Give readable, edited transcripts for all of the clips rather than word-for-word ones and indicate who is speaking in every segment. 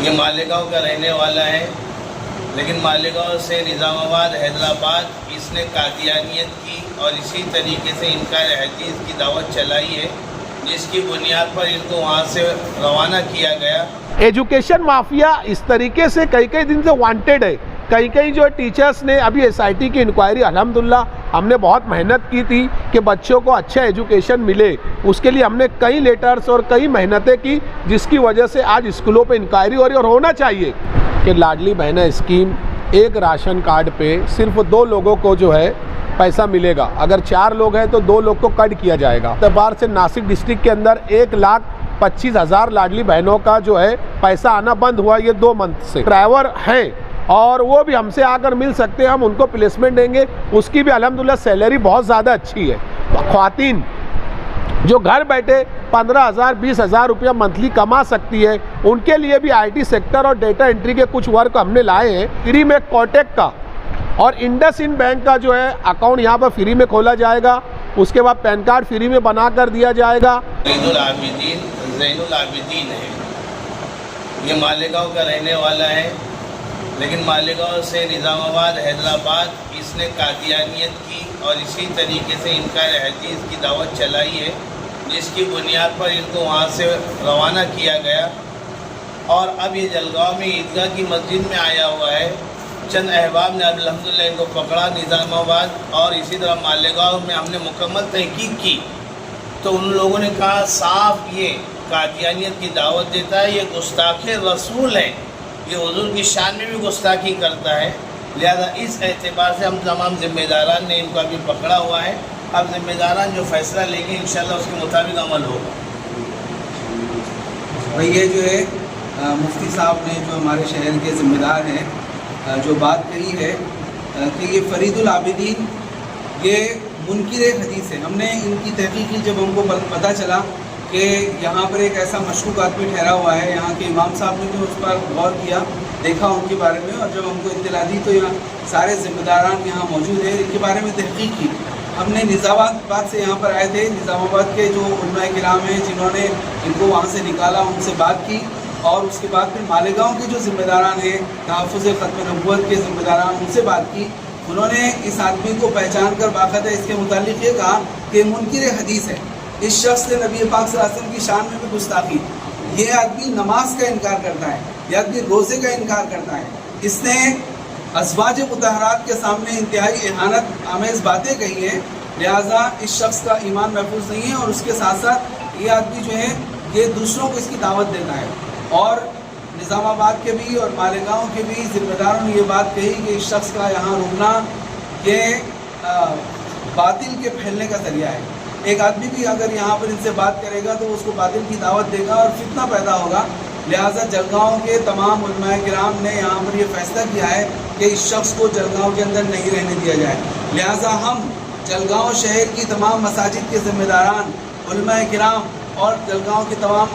Speaker 1: ये मालेगांव का रहने वाला है, लेकिन मालेगांव से निज़ामाबाद हैदराबाद इसने कादियानियत की और इसी तरीके से इनका हदीस की दावत चलाई है, जिसकी बुनियाद पर इनको वहाँ से रवाना किया गया।
Speaker 2: एजुकेशन माफिया इस तरीके से कई कई दिन से वांटेड है। कई जो टीचर्स ने अभी एसआईटी की इंक्वायरी अल्हम्दुलिल्लाह हमने बहुत मेहनत की थी कि बच्चों को अच्छा एजुकेशन मिले, उसके लिए हमने कई लेटर्स और कई मेहनतें की, जिसकी वजह से आज स्कूलों पे इंक्वायरी हो रही और होना चाहिए कि लाडली बहना स्कीम एक राशन कार्ड पे सिर्फ 2 लोगों को जो है पैसा मिलेगा। अगर 4 लोग हैं तो 2 लोग को कट किया जाएगा। तबार से नासिक डिस्ट्रिक्ट के अंदर 1,25,000 लाडली बहनों का जो है पैसा आना बंद हुआ ये 2 मंथ से। ड्राइवर हैं और वो भी हमसे आकर मिल सकते हैं, हम उनको प्लेसमेंट देंगे, उसकी भी अल्हम्दुलिल्लाह सैलरी बहुत ज़्यादा अच्छी है। ख्वातीन जो घर बैठे 15,000 20,000 रुपया मंथली कमा सकती है, उनके लिए भी आईटी सेक्टर और डेटा एंट्री के कुछ वर्क हमने लाए हैं। फ्री में कोटेक का और इंडसइंड बैंक का जो है अकाउंट यहाँ पर फ्री में खोला जाएगा। उसके बाद पैन कार्ड फ्री में बना कर दिया जाएगा।
Speaker 1: ज़ैनुल आबिदीन है, ये मालेगांव का रहने वाला है, लेकिन मालेगांव से निज़ामाबाद हैदराबाद इसने कादियानियत की और इसी तरीके से इनका हदीस की दावत चलाई है, जिसकी बुनियाद पर इनको वहाँ से रवाना किया गया। और अब ये जलगांव में ईदगाह की मस्जिद में आया हुआ है। चंद अहबाब ने अल्हम्दुलिल्लाह इनको पकड़ा निज़ामाबाद, और इसी तरह मालेगांव में हमने मुकम्मल तहकीक की तो उन लोगों ने कहा साफ ये कादियानियत की दावत देता है, ये गुस्ताखे रसूल है, ये हुजूर की शान में भी गुस्ताखी करता है। लिहाजा इस एतबार से हम तमाम ज़िम्मेदारान ने इनको अभी पकड़ा हुआ है। अब ज़िम्मेदारान जो फैसला लेंगे इंशाल्लाह उसके मुताबिक अमल होगा।
Speaker 3: भाई ये जो है मुफ्ती साहब ने जो हमारे शहर के ज़िम्मेदार हैं जो बात कही है कि ये फरीदुल आबिदीन ये मुनकिर हदीस है। हमने इनकी तहकीक की, जब हमको पता चला कि यहाँ पर एक ऐसा मशकूक आदमी ठहरा हुआ है, यहाँ के इमाम साहब ने भी उस पर गौर किया, देखा उनके बारे में, और जब हमको इत्तला दी तो यहाँ सारे ज़िम्मेदारान यहाँ मौजूद हैं, इनके बारे में तहकीक की। हमने निज़ामाबाद से यहाँ पर आए थे, निज़ामाबाद के जो उलमाए किराम हैं जिन्होंने इनको वहाँ से निकाला, उनसे बात की, और उसके बाद फिर मालेगांव के जो ज़िम्मेदारान हैं, तहफ़्फ़ुज़ ख़त्म नबुव्वत के ज़िम्मेदारान, उनसे बात की। उन्होंने इस आदमी को पहचान कर बाकायदा इसके मुतालिक ये कहा कि मुनकिर हदीस है, इस शख्स ने नबी पाक सल्लल्लाहु अलैहि वसल्लम की शान में भी गुस्ताखी, ये आदमी नमाज का इनकार करता है, ये आदमी रोज़े का इनकार करता है, इसने अज़वाज मुतहरात के सामने इंतहाई इहानत आमेज़ बातें कही हैं, लिहाजा इस शख्स का ईमान महफूज नहीं है। और उसके साथ साथ ये आदमी जो है ये दूसरों को इसकी दावत देता है। और निज़ामाबाद के भी और मालेगांव के भी ज़िम्मेदारों ने ये बात कही कि इस शख्स का यहाँ रुकना ये बातिल के फैलने का ज़रिया है। एक आदमी भी अगर यहाँ पर इनसे बात करेगा तो उसको बातिल की दावत देगा और फितना पैदा होगा। लिहाजा जलगांव के तमाम उलमाए किराम ने यहाँ पर ये फैसला किया है कि इस शख्स को जलगांव के अंदर नहीं रहने दिया जाए। लिहाजा हम जलगांव शहर की तमाम मसाजिद के ज़िम्मेदारान, उलमाए किराम और जलगांव के तमाम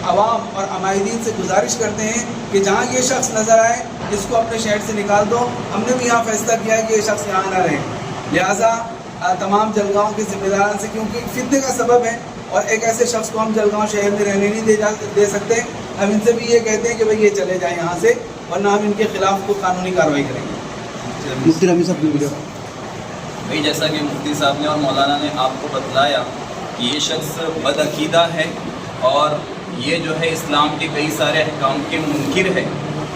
Speaker 3: आवाम और अमायदीन से गुजारिश करते हैं कि जहाँ ये शख्स नज़र आए इसको अपने शहर से निकाल दो। हमने भी यहाँ फैसला किया है कि ये शख्स यहाँ ना रहे। लिहाजा तमाम जलगांव के ज़िम्मेदारान से, क्योंकि फितने का सबब है और एक ऐसे शख्स को हम जलगांव शहर में रहने नहीं दे सकते, हम इनसे भी ये कहते हैं कि भाई ये चले जाएँ यहाँ से, वरना हम इनके खिलाफ को कानूनी कार्रवाई करेंगे।
Speaker 4: मुफ्ती रमी साहब
Speaker 5: भाई जैसा कि मुफ्ती साहब ने और मौलाना ने आपको बतलाया कि ये शख्स बदअकीदा है और ये जो है इस्लाम के कई सारे अहकाम के मुनकिर है,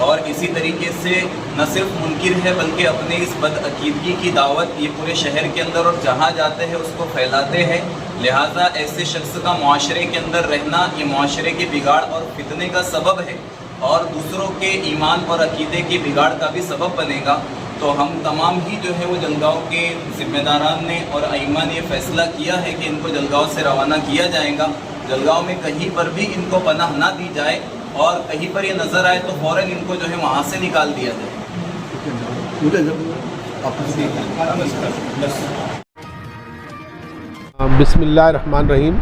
Speaker 5: और इसी तरीके से न सिर्फ मुनकिर है बल्कि अपने इस बदअकीदगी की दावत ये पूरे शहर के अंदर और जहाँ जाते हैं उसको फैलाते हैं। लिहाजा ऐसे शख्स का मुआशरे के अंदर रहना ये मुआशरे के बिगाड़ और फितने का सबब है और दूसरों के ईमान और अकीदे के बिगाड़ का भी सबब बनेगा। तो हम तमाम ही जो है वो जलगांव के ज़िम्मेदारान ने और अइम्मा ने ये फ़ैसला किया है कि इनको जलगांव से रवाना किया जाएगा। जलगांव में कहीं पर भी इनको पनाह ना दी जाए और कहीं पर ये नज़र आए तो फ़ौरन इनको जो है वहाँ से निकाल दिया जाए।
Speaker 2: बिस्मिल्लाहिर्रहमानिर्रहीम।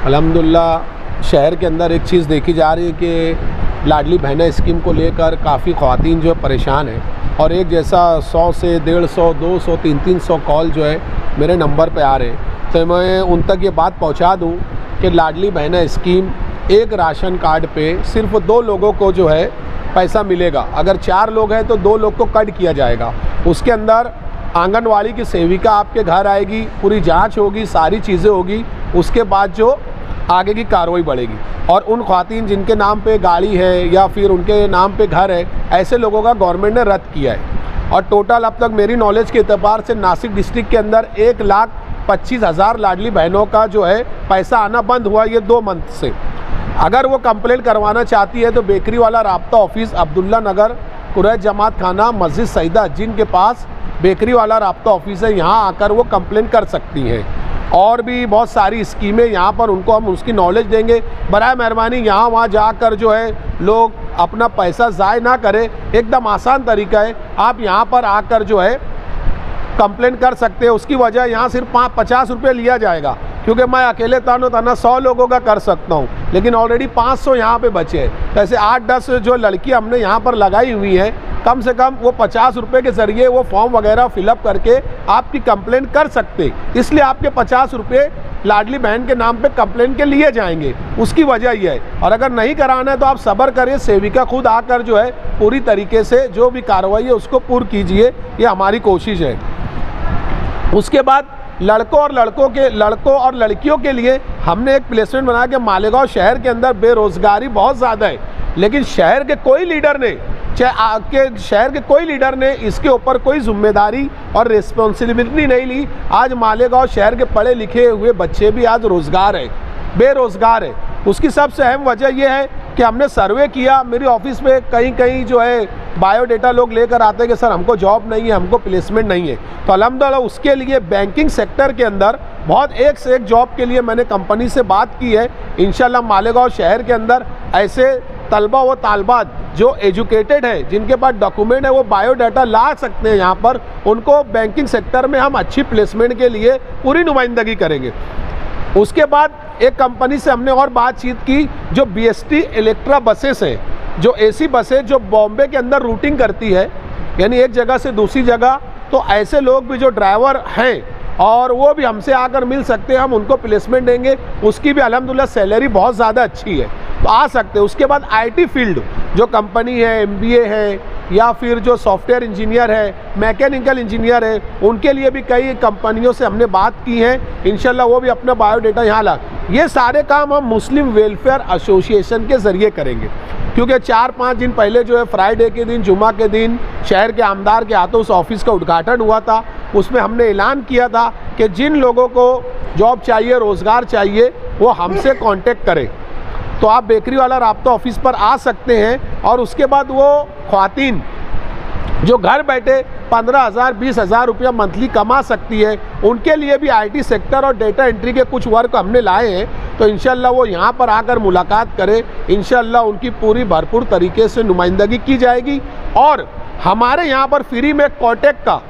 Speaker 2: अल्हम्दुलिल्लाह शहर के अंदर एक चीज़ देखी जा रही है कि लाडली बहना स्कीम को लेकर काफ़ी ख़वातीन जो है परेशान हैं और एक जैसा 100 से 150, 200, 300 कॉल जो है मेरे नंबर पे आ रहे हैं। तो मैं उन तक ये बात पहुंचा दूं कि लाडली बहना स्कीम एक राशन कार्ड पे सिर्फ 2 लोगों को जो है पैसा मिलेगा। अगर 4 लोग हैं तो 2 लोग को कट किया जाएगा। उसके अंदर आंगनवाड़ी की सेविका आपके घर आएगी, पूरी जांच होगी, सारी चीज़ें होगी, उसके बाद जो आगे की कार्रवाई बढ़ेगी। और उन ख्वातीन जिनके नाम पे गाड़ी है या फिर उनके नाम पे घर है, ऐसे लोगों का गवर्नमेंट ने रद्द किया है। और टोटल अब तक मेरी नॉलेज के एतबार से नासिक डिस्ट्रिक्ट के अंदर 1,25,000 लाडली बहनों का जो है पैसा आना बंद हुआ ये 2 मंथ से। अगर वो कंप्लेंट करवाना चाहती है तो बेकरी वाला राब्ता ऑफिस अब्दुल्ला नगर कुरैश जमात खाना मस्जिद सईदा जिनके पास बेकरी वाला राब्ता ऑफिस है, यहाँ आकर वो कंप्लेंट कर सकती हैं। और भी बहुत सारी स्कीमें यहाँ पर उनको हम उसकी नॉलेज देंगे। बराए मेहरबानी यहाँ वहाँ जाकर जो है लोग अपना पैसा ज़ाय ना करें, एकदम आसान तरीका है। आप यहाँ पर आकर जो है कंप्लेंट कर सकते हैं। उसकी वजह यहाँ सिर्फ 50 रुपये लिया जाएगा, क्योंकि मैं अकेले तना 100 लोगों का कर सकता हूँ, लेकिन ऑलरेडी 500 यहाँ पे बचे हैं। तो ऐसे 8-10 जो लड़कियाँ हमने यहाँ पर लगाई हुई हैं, कम से कम वो 50 रुपये के ज़रिए वो फॉर्म वगैरह फिलअप करके आपकी कंप्लेंट कर सकते। इसलिए आपके 50 रुपये लाडली बहन के नाम पे कंप्लेंट के लिए जाएंगे, उसकी वजह यह है। और अगर नहीं कराना है तो आप सब्र करिए, सेविका खुद आकर जो है पूरी तरीके से जो भी कार्रवाई है उसको पूर्ण कीजिए, ये हमारी कोशिश है। उसके बाद लड़कों और लड़कियों के लिए हमने एक प्लेसमेंट बनाया कि मालेगांव शहर के अंदर बेरोज़गारी बहुत ज़्यादा है, लेकिन शहर के कोई लीडर ने इसके ऊपर कोई जिम्मेदारी और रिस्पॉन्सिबिलिटी नहीं ली। आज मालेगांव शहर के पढ़े लिखे हुए बच्चे भी आज बेरोज़गार है। उसकी सबसे अहम वजह यह है कि हमने सर्वे किया। मेरी ऑफिस में कहीं जो है बायोडेटा लोग लेकर आते हैं कि सर हमको जॉब नहीं है, हमको प्लेसमेंट नहीं है। तो अल्हम्दुलिल्लाह उसके लिए बैंकिंग सेक्टर के अंदर बहुत एक से एक जॉब के लिए मैंने कंपनी से बात की है। इंशाल्लाह मालेगांव शहर के अंदर ऐसे तलबा व तालबात जो एजुकेटेड है, जिनके पास डॉक्यूमेंट है, वो बायोडाटा ला सकते हैं यहाँ पर, उनको बैंकिंग सेक्टर में हम अच्छी प्लेसमेंट के लिए पूरी नुमाइंदगी करेंगे। उसके बाद एक कंपनी से हमने और बातचीत की जो BST इलेक्ट्रा बसेस है, जो AC बसें जो बॉम्बे के अंदर रूटिंग करती है, यानी एक जगह से दूसरी जगह। तो ऐसे लोग भी जो ड्राइवर हैं और वो भी हमसे आकर मिल सकते हैं, हम उनको प्लेसमेंट देंगे। उसकी भी अल्हम्दुलिल्लाह सैलरी बहुत ज़्यादा अच्छी है, तो आ सकते हैं। उसके बाद IT फील्ड जो कंपनी है, MBA है या फिर जो सॉफ्टवेयर इंजीनियर है, मैकेनिकल इंजीनियर है, उनके लिए भी कई कंपनियों से हमने बात की है। इंशाल्लाह वो भी अपना बायोडेटा यहाँ ला। ये सारे काम हम मुस्लिम वेलफेयर एसोसिएशन के ज़रिए करेंगे, क्योंकि 4-5 दिन पहले जो है फ्राइडे के दिन, जुमा के दिन शहर के आमदार के हाथों उस ऑफिस का उद्घाटन हुआ था। उसमें हमने ऐलान किया था कि जिन लोगों को जॉब चाहिए, रोज़गार चाहिए, वो हमसे कांटेक्ट करें। तो आप बेकरी वाला राब्ता ऑफिस पर आ सकते हैं। और उसके बाद वो ख्वातीन जो घर बैठे 15,000 20,000 रुपया मंथली कमा सकती है, उनके लिए भी IT सेक्टर और डेटा एंट्री के कुछ वर्क हमने लाए हैं। तो इंशाल्लाह वो यहाँ पर आकर मुलाकात करें, इंशाल्लाह उनकी पूरी भरपूर तरीके से नुमाइंदगी की जाएगी। और हमारे यहाँ पर फ्री में कोटक का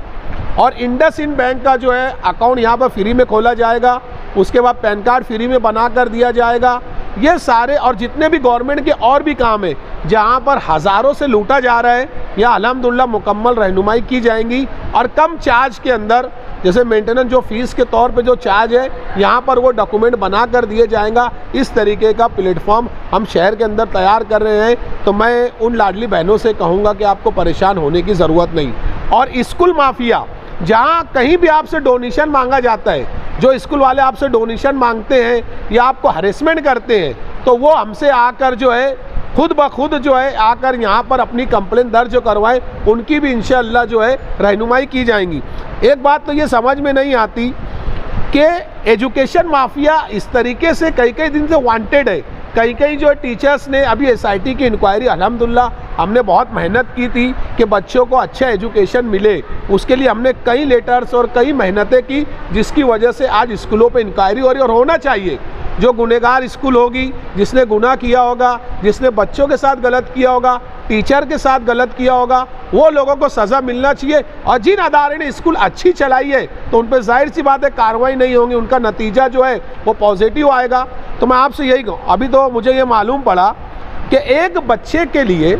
Speaker 2: और इंडसइंड बैंक का जो है अकाउंट यहाँ पर फ्री में खोला जाएगा। उसके बाद पैन कार्ड फ्री में बना कर दिया जाएगा। ये सारे और जितने भी गवर्नमेंट के और भी काम है जहाँ पर हज़ारों से लूटा जा रहा है, या अल्हम्दुलिल्लाह मुकम्मल रहनुमाई की जाएंगी। और कम चार्ज के अंदर, जैसे मेंटेनेंस जो फीस के तौर पे जो चार्ज है, यहाँ पर वो डॉक्यूमेंट बना कर दिए जाएगा। इस तरीके का प्लेटफॉर्म हम शहर के अंदर तैयार कर रहे हैं। तो मैं उन लाडली बहनों से कहूँगा कि आपको परेशान होने की ज़रूरत नहीं। और स्कूल माफिया, जहाँ कहीं भी आपसे डोनेशन मांगा जाता है, जो स्कूल वाले आपसे डोनेशन मांगते हैं या आपको हरेसमेंट करते हैं, तो वो हमसे आकर जो है खुद ब खुद जो है आकर यहाँ पर अपनी कंप्लेंट दर्ज करवाएं। उनकी भी इंशाअल्लाह जो है रहनुमाई की जाएंगी। एक बात तो ये समझ में नहीं आती कि एजुकेशन माफिया इस तरीके से कई दिन से वांटेड है। कई जो टीचर्स ने अभी SIT की इंक्वायरी, अल्हम्दुलिल्लाह हमने बहुत मेहनत की थी कि बच्चों को अच्छा एजुकेशन मिले। उसके लिए हमने कई लेटर्स और कई मेहनतें की, जिसकी वजह से आज स्कूलों पे इंक्वायरी हो रही और होना चाहिए। जो गुनहगार स्कूल होगी, जिसने गुनाह किया होगा, जिसने बच्चों के साथ गलत किया होगा, टीचर के साथ गलत किया होगा, वो लोगों को सज़ा मिलना चाहिए। और जिन अदारे ने स्कूल अच्छी चलाई है तो उन पर जाहिर सी बात है कार्रवाई नहीं होंगी, उनका नतीजा जो है वो पॉजिटिव आएगा। तो मैं आपसे यही कहूँ, अभी तो मुझे ये मालूम पड़ा कि एक बच्चे के लिए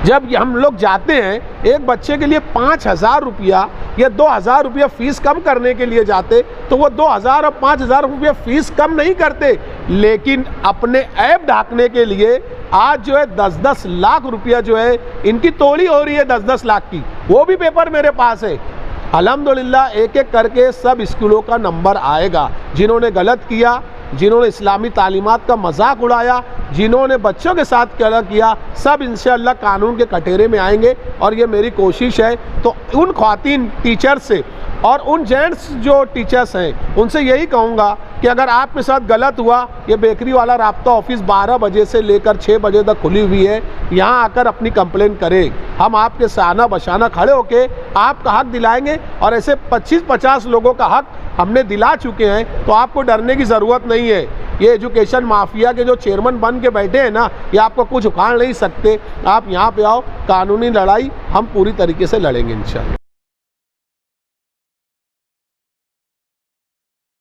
Speaker 2: जब हम लोग जाते हैं, एक बच्चे के लिए 5,000 रुपया या 2,000 रुपया फ़ीस कम करने के लिए जाते, तो वो 2,000 और 5,000 रुपया फ़ीस कम नहीं करते, लेकिन अपने ऐब ढांकने के लिए आज जो है 10-10 लाख रुपया जो है इनकी तोड़ी हो रही है, 10-10 लाख की। वो भी पेपर मेरे पास है। अल्हम्दुलिल्लाह एक एक करके सब स्कूलों का नंबर आएगा। जिन्होंने गलत किया, जिन्होंने इस्लामी तालीमात का मजाक उड़ाया, जिन्होंने बच्चों के साथ क्या किया, सब इंशाअल्लाह कानून के कटघरे में आएंगे। और ये मेरी कोशिश है। तो उन ख्वातीन टीचर से और उन जेंट्स जो टीचर्स हैं उनसे यही कहूँगा कि अगर आपके साथ गलत हुआ, ये बेकरी वाला राब्ता ऑफिस 12 बजे से लेकर 6 बजे तक खुली हुई है, यहाँ आकर अपनी कंप्लेन करें। हम आपके साना बशाना खड़े होके आपका हक दिलाएंगे। और ऐसे 25-50 लोगों का हक हमने दिला चुके हैं, तो आपको डरने की ज़रूरत नहीं है। ये एजुकेशन माफिया के जो चेयरमैन बन के बैठे हैं ना, ये आपको कुछ उखाड़ नहीं सकते। आप यहाँ पे आओ, कानूनी लड़ाई हम पूरी तरीके से लड़ेंगे इंशाअल्लाह।